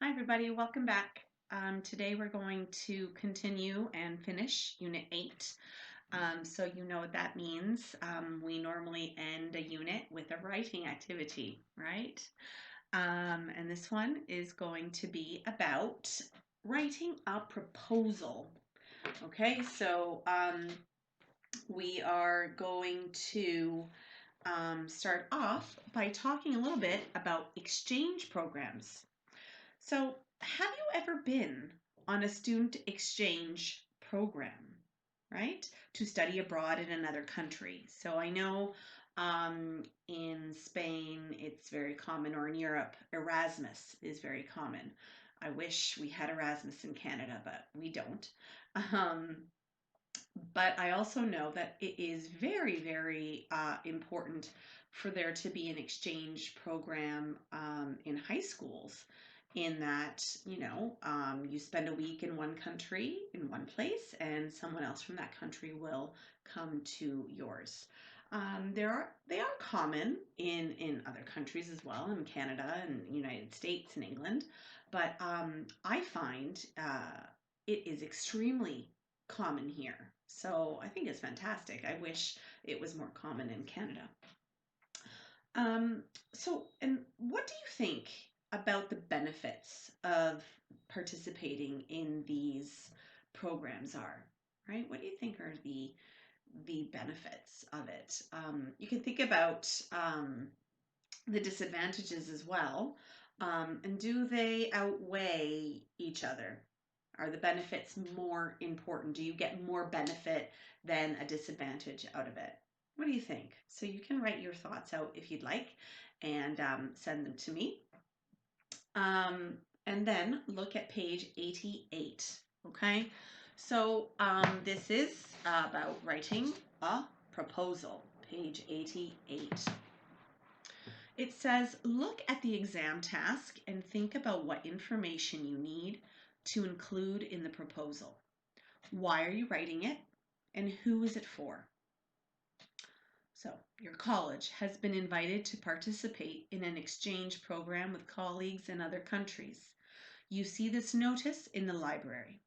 Hi everybody, welcome back. Today we're going to continue and finish Unit 8. So you know what that means. We normally end a unit with a writing activity, right? And this one is going to be about writing a proposal. Okay, so we are going to start off by talking a little bit about exchange programs. So, have you ever been on a student exchange program, right? To study abroad in another country. So, I know in Spain it's very common, or in Europe, Erasmus is very common. I wish we had Erasmus in Canada, but we don't. Um, but I also know that it is very, very important for there to be an exchange program in high schools, in that, you spend a week in one country, in one place, and someone else from that country will come to yours. They are common in other countries as well, in Canada and United States and England, but I find it is extremely common here. So I think it's fantastic. I wish it was more common in Canada. Um, and what do you think about the benefits of participating in these programs are, right? What do you think are the benefits of it? You can think about the disadvantages as well. And do they outweigh each other? Are the benefits more important? Do you get more benefit than a disadvantage out of it? What do you think? So you can write your thoughts out if you'd like, and send them to me. And then look at page 88. Okay, so this is about writing a proposal. Page 88. It says, look at the exam task and think about what information you need to include in the proposal. Why are you writing it? And who is it for? So, your college has been invited to participate in an exchange program with colleagues in other countries. You see this notice in the library.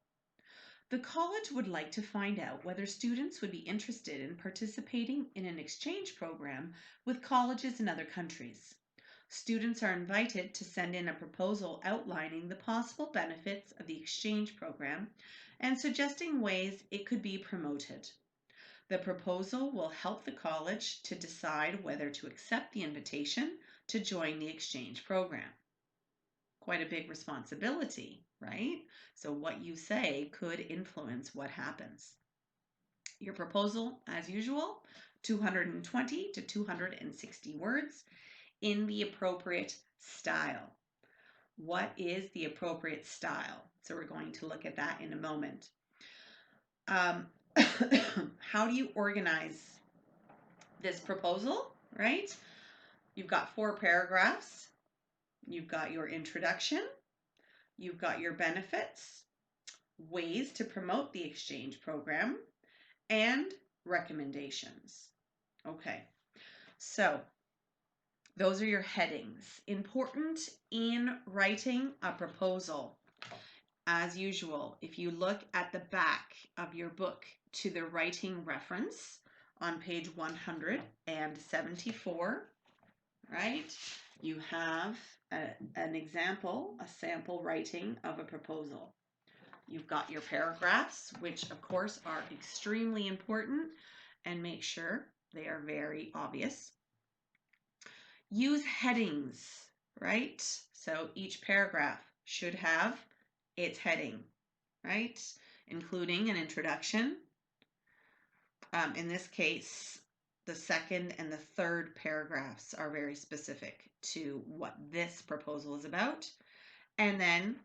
The college would like to find out whether students would be interested in participating in an exchange program with colleges in other countries. Students are invited to send in a proposal outlining the possible benefits of the exchange program and suggesting ways it could be promoted. The proposal will help the college to decide whether to accept the invitation to join the exchange program. Quite a big responsibility, right? So what you say could influence what happens. Your proposal, as usual, 220 to 260 words in the appropriate style. What is the appropriate style? So we're going to look at that in a moment. How do you organize this proposal, right? You've got 4 paragraphs. You've got your introduction. You've got your benefits, ways to promote the exchange program, and recommendations. Okay, so those are your headings. Important in writing a proposal. As usual, if you look at the back of your book to the writing reference on page 174, right, you have an example, a sample writing of a proposal. You've got your paragraphs, which of course are extremely important, and make sure they are very obvious. Use headings, right? So each paragraph should have its heading, right? Including an introduction. In this case, the second and the third paragraphs are very specific to what this proposal is about. And then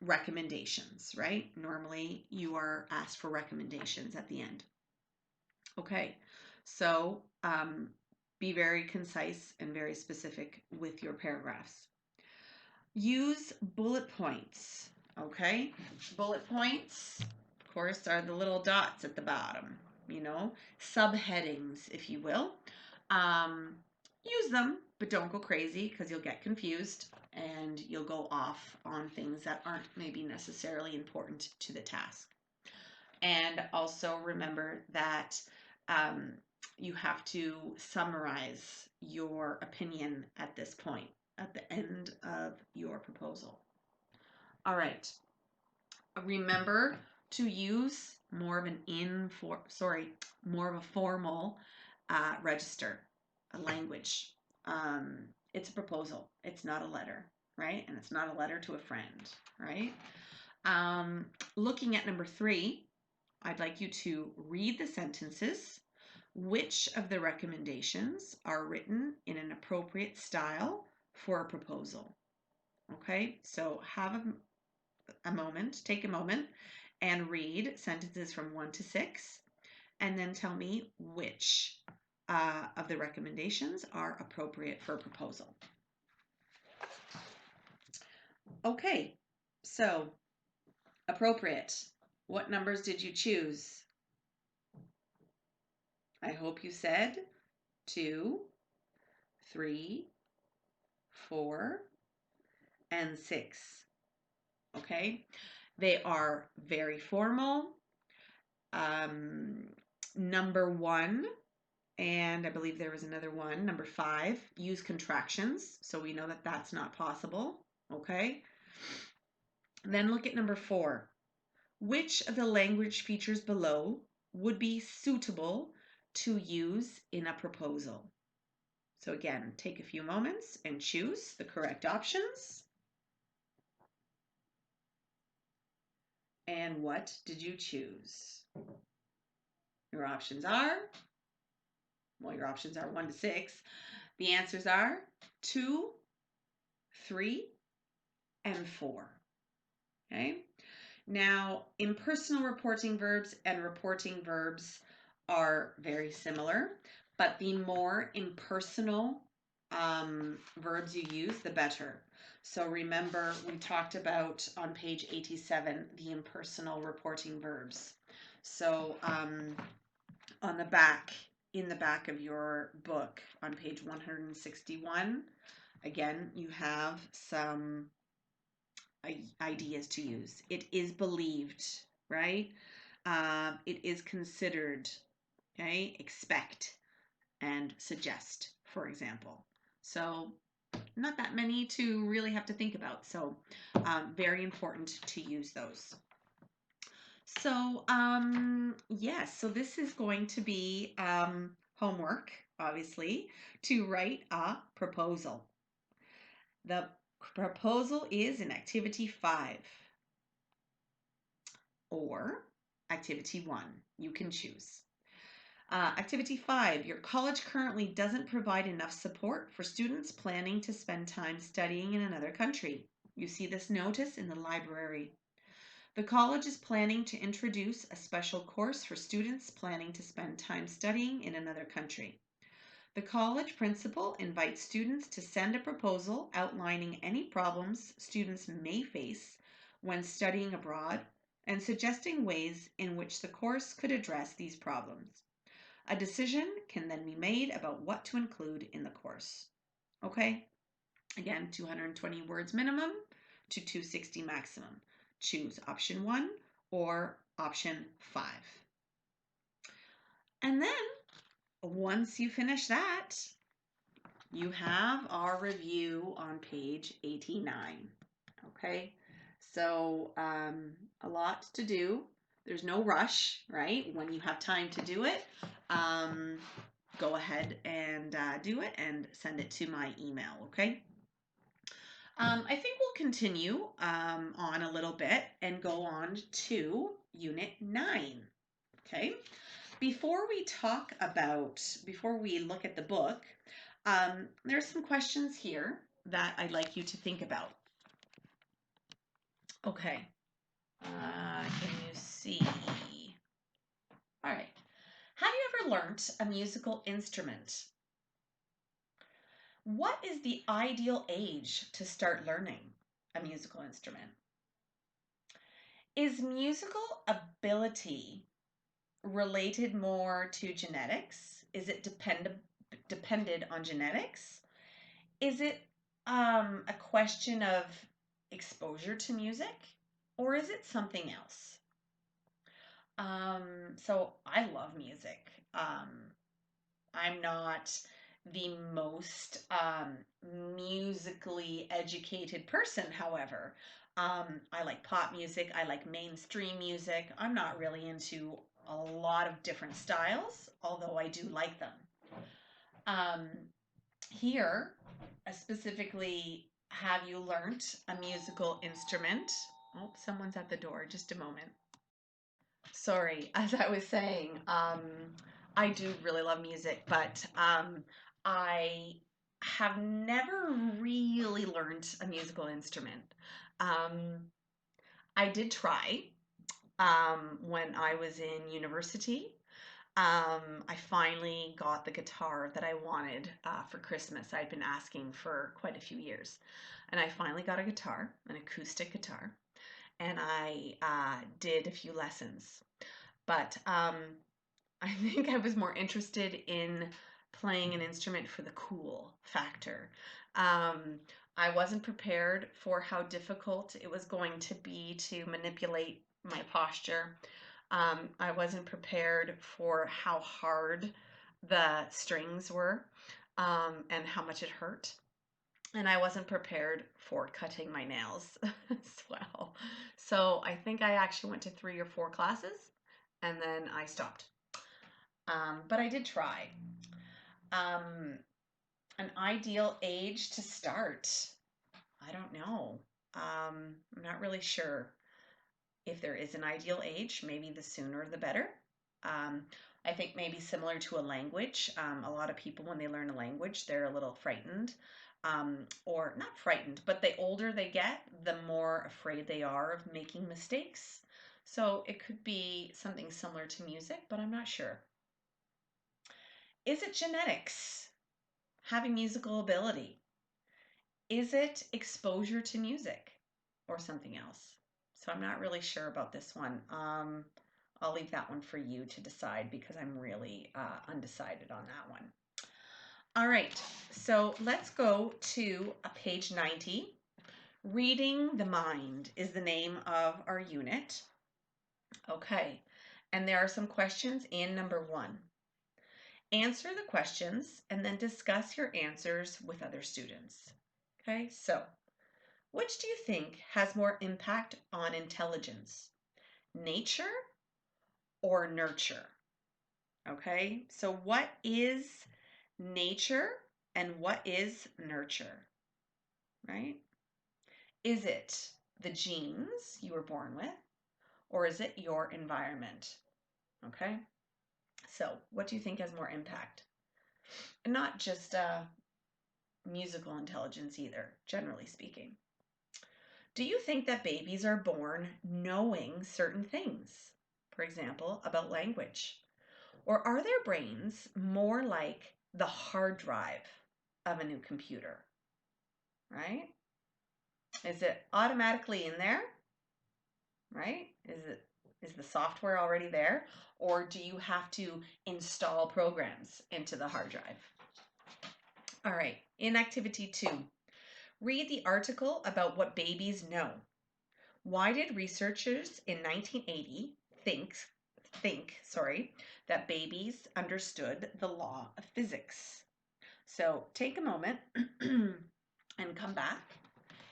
recommendations, right? Normally you are asked for recommendations at the end. Okay, so be very concise and very specific with your paragraphs. Use bullet points, okay? Bullet points, of course, are the little dots at the bottom, subheadings, if you will. Use them, but don't go crazy because you'll get confused and you'll go off on things that aren't maybe necessarily important to the task. And also remember that um, you have to summarize your opinion at this point, at the end of your proposal. All right. Remember to use more of more of a formal register, a language. It's a proposal. It's not a letter, right? And it's not a letter to a friend, right? Looking at number 3, I'd like you to read the sentences. Which of the recommendations are written in an appropriate style for a proposal? Okay, so have a moment, take a moment and read sentences from 1 to 6, and then tell me which of the recommendations are appropriate for a proposal. Okay, so appropriate. What numbers did you choose? I hope you said 2, 3, 4, and 6. Okay, they are very formal. Number 1, and I believe there was another one, number 5, use contractions. So we know that that's not possible. Okay. Then look at number 4. Which of the language features below would be suitable to use in a proposal? So again, take a few moments and choose the correct options. And what did you choose? Your options are, well, your options are 1 to 6. The answers are 2, 3, and 4. Okay. Now, impersonal reporting verbs and reporting verbs are very similar, but the more impersonal verbs you use, the better. So remember, we talked about on page 87 the impersonal reporting verbs. So on the back, in the back of your book on page 161, again, you have some ideas to use. It is believed, right? It is considered, okay? Expect and suggest, for example. So not that many to really have to think about. So very important to use those. So yes, so this is going to be homework, obviously, to write a proposal. The proposal is in activity 5 or activity 1. You can choose. Activity 5, your college currently doesn't provide enough support for students planning to spend time studying in another country. You see this notice in the library. The college is planning to introduce a special course for students planning to spend time studying in another country. The college principal invites students to send a proposal outlining any problems students may face when studying abroad and suggesting ways in which the course could address these problems. A decision can then be made about what to include in the course. Okay? Again, 220 words minimum to 260 maximum. Choose option 1 or option 5. And then once you finish that, you have our review on page 89. Okay, so a lot to do. There's no rush, right? When you have time to do it, go ahead and do it and send it to my email, okay? I think we'll continue on a little bit and go on to Unit 9, okay? Before we look at the book, there's some questions here that I'd like you to think about. Okay, can you see? All right, have you ever learnt a musical instrument? What is the ideal age to start learning a musical instrument? Is musical ability related more to genetics? Is it depended on genetics? Is it a question of exposure to music, or is it something else? So I love music. I'm not the most musically educated person, however. I like pop music, I like mainstream music. I'm not really into a lot of different styles, although I do like them. Um, Here, specifically, have you learnt a musical instrument? Oh, someone's at the door. Just a moment. Sorry, as I was saying, I do really love music, but I have never really learned a musical instrument. Um, I did try when I was in university. I finally got the guitar that I wanted for Christmas. I'd been asking for quite a few years. And I finally got a guitar, an acoustic guitar, and I did a few lessons. But I think I was more interested in playing an instrument for the cool factor. Um, I wasn't prepared for how difficult it was going to be to manipulate my posture. I wasn't prepared for how hard the strings were and how much it hurt. And I wasn't prepared for cutting my nails as well. So I think I actually went to 3 or 4 classes and then I stopped. But I did try. Um, an ideal age to start. I don't know. I'm not really sure if there is an ideal age. Maybe the sooner the better. Um, I think maybe similar to a language. A lot of people, when they learn a language, they're a little frightened. Or not frightened, but the older they get, the more afraid they are of making mistakes. So it could be something similar to music, but I'm not sure. Is it genetics? Having musical ability? Is it exposure to music or something else? So I'm not really sure about this one. I'll leave that one for you to decide because I'm really undecided on that one. All right, so let's go to page 90. Reading the Mind is the name of our unit. Okay, and there are some questions in number 1. Answer the questions and then discuss your answers with other students. Okay, so which do you think has more impact on intelligence? Nature or nurture? Okay, so what is nature and what is nurture, right? Is it the genes you were born with or is it your environment? Okay, so what do you think has more impact? And not just musical intelligence either, generally speaking. Do you think that babies are born knowing certain things? For example, about language. Or are their brains more like the hard drive of a new computer? Right? Is it automatically in there? Right? Is the software already there? Or do you have to install programs into the hard drive? All right, in activity 2, read the article about what babies know. Why did researchers in 1980 think that babies understood the law of physics? So take a moment and come back,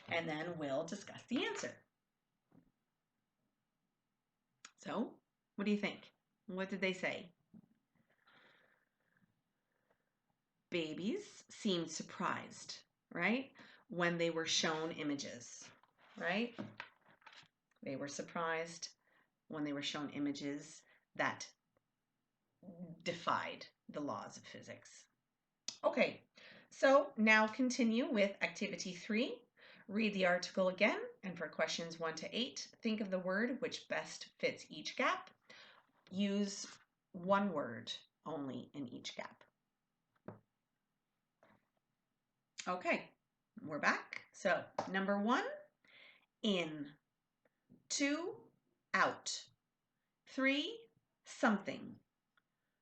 and then we'll discuss the answer. So, what do you think? What did they say? Babies seemed surprised, right? When they were shown images, right? They were surprised when they were shown images that defied the laws of physics. Okay, so now continue with activity 3. Read the article again, and for questions 1 to 8, think of the word which best fits each gap. Use one word only in each gap. Okay, we're back. So number 1, in. 2, out. 3, something.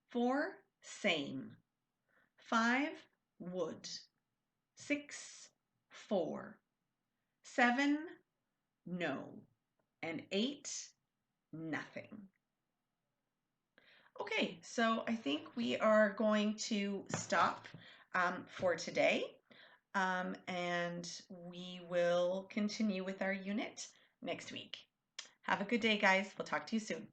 4, same. 5, would. 6, 4. 7, no. And 8, nothing. Okay, so I think we are going to stop for today, and we will continue with our unit next week. Have a good day, guys. We'll talk to you soon.